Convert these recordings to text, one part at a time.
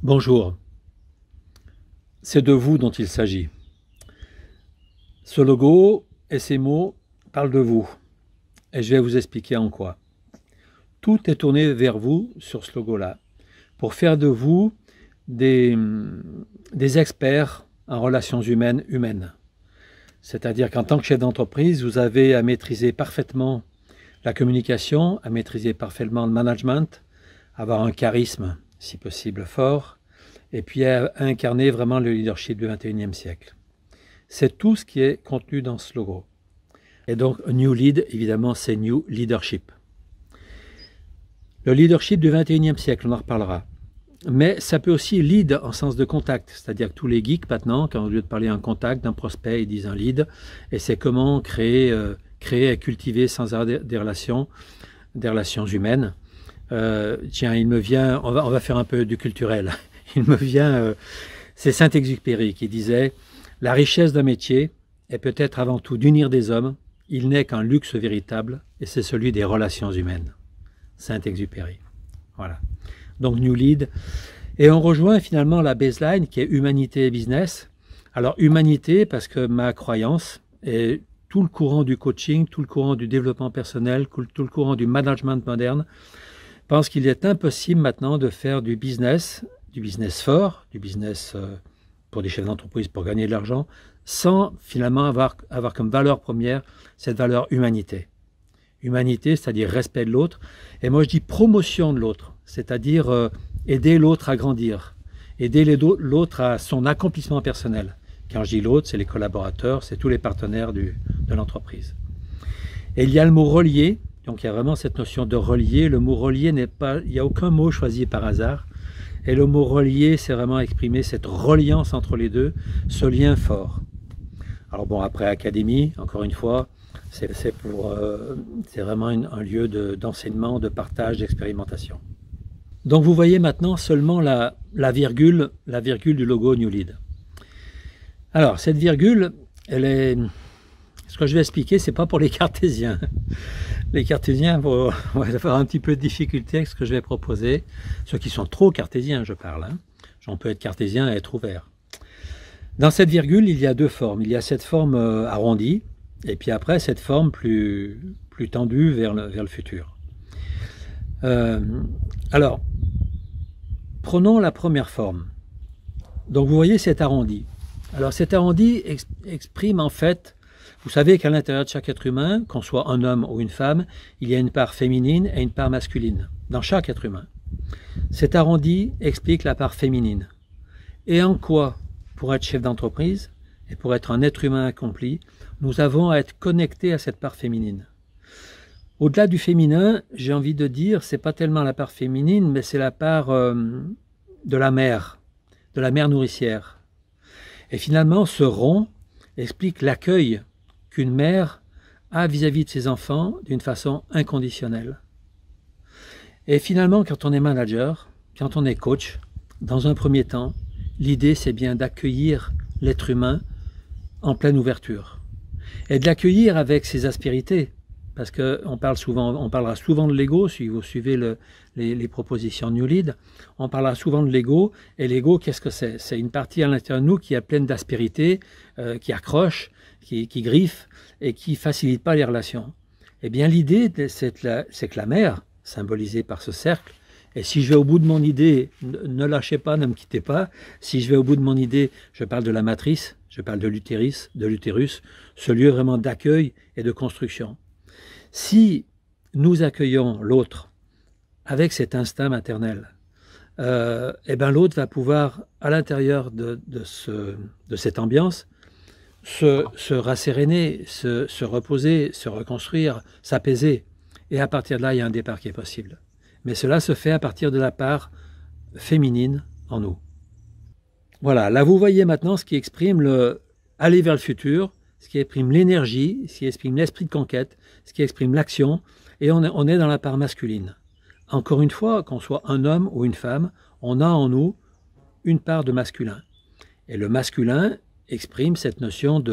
Bonjour, c'est de vous dont il s'agit. Ce logo et ces mots parlent de vous, et je vais vous expliquer en quoi. Tout est tourné vers vous sur ce logo-là, pour faire de vous des experts en relations humaines. C'est-à-dire qu'en tant que chef d'entreprise, vous avez à maîtriser parfaitement la communication, à maîtriser parfaitement le management, avoir un charisme, si possible fort, et puis à incarner vraiment le leadership du XXIe siècle. C'est tout ce qui est contenu dans ce logo. Et donc, New Lead, évidemment, c'est New Leadership. Le leadership du XXIe siècle, on en reparlera. Mais ça peut aussi lead en sens de contact, c'est-à-dire que tous les geeks maintenant, quand au lieu de parler d'un contact, d'un prospect, ils disent un lead, et c'est comment créer et cultiver sans arrêt des relations humaines. Tiens, il me vient, on va faire un peu du culturel, il me vient, c'est Saint-Exupéry qui disait « La richesse d'un métier est peut-être avant tout d'unir des hommes, il n'est qu'un luxe véritable, et c'est celui des relations humaines. » Saint-Exupéry. Voilà. Donc New Lead. Et on rejoint finalement la baseline qui est humanité et business. Alors humanité parce que ma croyance est tout le courant du coaching, tout le courant du développement personnel, tout le courant du management moderne pense qu'il est impossible maintenant de faire du business fort, du business pour des chefs d'entreprise pour gagner de l'argent, sans finalement avoir comme valeur première cette valeur humanité. Humanité, c'est-à-dire respect de l'autre. Et moi, je dis promotion de l'autre, c'est-à-dire aider l'autre à grandir, aider l'autre à son accomplissement personnel. Quand je dis l'autre, c'est les collaborateurs, c'est tous les partenaires de l'entreprise. Et il y a le mot relier, donc il y a vraiment cette notion de relier. Le mot relier n'est pas, il n'y a aucun mot choisi par hasard. Et le mot relier, c'est vraiment exprimer cette reliance entre les deux, ce lien fort. Alors bon, après académie, encore une fois, c'est vraiment un lieu d'enseignement, de partage, d'expérimentation. Donc vous voyez maintenant seulement la virgule du logo New Lead. Alors cette virgule, ce que je vais expliquer, c'est pas pour les cartésiens. Les cartésiens vont avoir un petit peu de difficulté avec ce que je vais proposer. Ceux qui sont trop cartésiens, je parle. On peut être cartésien et être ouvert. Dans cette virgule, il y a deux formes. Il y a cette forme arrondie, et puis après, cette forme plus tendue vers le futur. Alors, prenons la première forme. Donc, vous voyez cet arrondi. Alors, cet arrondi exprime en fait, vous savez qu'à l'intérieur de chaque être humain, qu'on soit un homme ou une femme, il y a une part féminine et une part masculine, dans chaque être humain. Cet arrondi explique la part féminine. Et en quoi, pour être chef d'entreprise et pour être un être humain accompli, nous avons à être connectés à cette part féminine. Au-delà du féminin, j'ai envie de dire, c'est pas tellement la part féminine, mais c'est la part de la mère nourricière. Et finalement, ce rond explique l'accueil qu'une mère a vis-à-vis de ses enfants d'une façon inconditionnelle. Et finalement, quand on est manager, quand on est coach, dans un premier temps, l'idée c'est bien d'accueillir l'être humain en pleine ouverture. Et de l'accueillir avec ses aspérités. Parce qu'on parlera souvent de l'ego, si vous suivez les propositions New Lead, on parlera souvent de l'ego, et l'ego, qu'est-ce que c'est? C'est une partie à l'intérieur de nous qui est pleine d'aspérités, qui accroche, qui griffe, et qui ne facilite pas les relations. Eh bien, l'idée, c'est que la mère, symbolisée par ce cercle, et si je vais au bout de mon idée, ne lâchez pas, ne me quittez pas, si je vais au bout de mon idée, je parle de la matrice, je parle de l'utérus, ce lieu vraiment d'accueil et de construction. Si nous accueillons l'autre avec cet instinct maternel, eh ben l'autre va pouvoir, à l'intérieur de cette ambiance, se rasséréner, se reposer, se reconstruire, s'apaiser. Et à partir de là, il y a un départ qui est possible. Mais cela se fait à partir de la part féminine en nous. Voilà, là vous voyez maintenant ce qui exprime aller vers le futur, ce qui exprime l'énergie, ce qui exprime l'esprit de conquête, ce qui exprime l'action, et on est dans la part masculine. Encore une fois, qu'on soit un homme ou une femme, on a en nous une part de masculin. Et le masculin exprime cette notion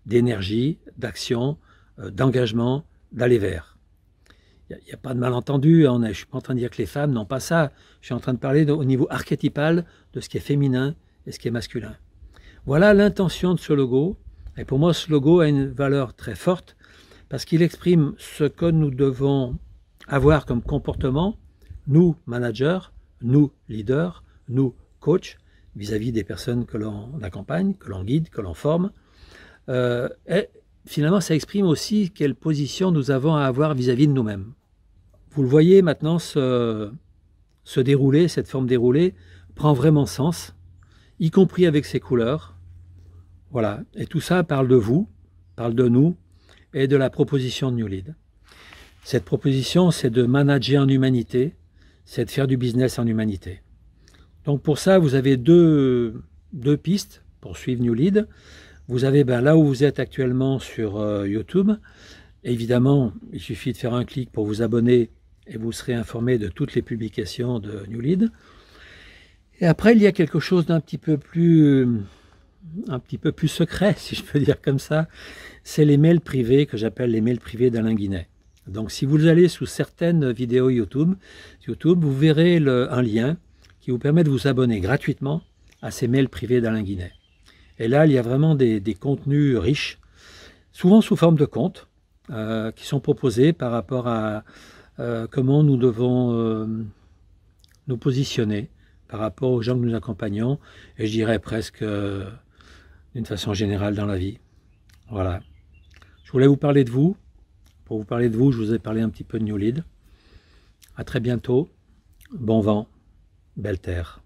d'énergie, d'action, d'engagement, d'aller vers. il n'y a pas de malentendu, hein, je ne suis pas en train de dire que les femmes n'ont pas ça. Je suis en train de parler au niveau archétypal de ce qui est féminin et ce qui est masculin. Voilà l'intention de ce logo. Et pour moi, ce logo a une valeur très forte parce qu'il exprime ce que nous devons avoir comme comportement, nous, managers, nous, leaders, nous, coachs, vis-à-vis des personnes que l'on accompagne, que l'on guide, que l'on forme. Et finalement, ça exprime aussi quelle position nous avons à avoir vis-à-vis de nous-mêmes. Vous le voyez maintenant, ce déroulé, cette forme déroulée, prend vraiment sens, y compris avec ses couleurs. Voilà, et tout ça parle de vous, parle de nous et de la proposition de New Lead. Cette proposition, c'est de manager en humanité, c'est de faire du business en humanité. Donc pour ça, vous avez deux pistes pour suivre New Lead. Vous avez là où vous êtes actuellement sur YouTube. Évidemment, il suffit de faire un clic pour vous abonner et vous serez informé de toutes les publications de New Lead. Et après, il y a quelque chose d'un petit peu plus secret, si je peux dire comme ça. C'est les mails privés que j'appelle les mails privés d'Alain Guinet. Donc si vous allez sous certaines vidéos YouTube, vous verrez un lien qui vous permet de vous abonner gratuitement à ces mails privés d'Alain Guinet. Et là, il y a vraiment des contenus riches, souvent sous forme de comptes, qui sont proposés par rapport à comment nous devons nous positionner par rapport aux gens que nous accompagnons, et je dirais presque d'une façon générale dans la vie. Voilà. Je voulais vous parler de vous. Pour vous parler de vous, je vous ai parlé un petit peu de New Lead. À très bientôt. Bon vent, belle terre.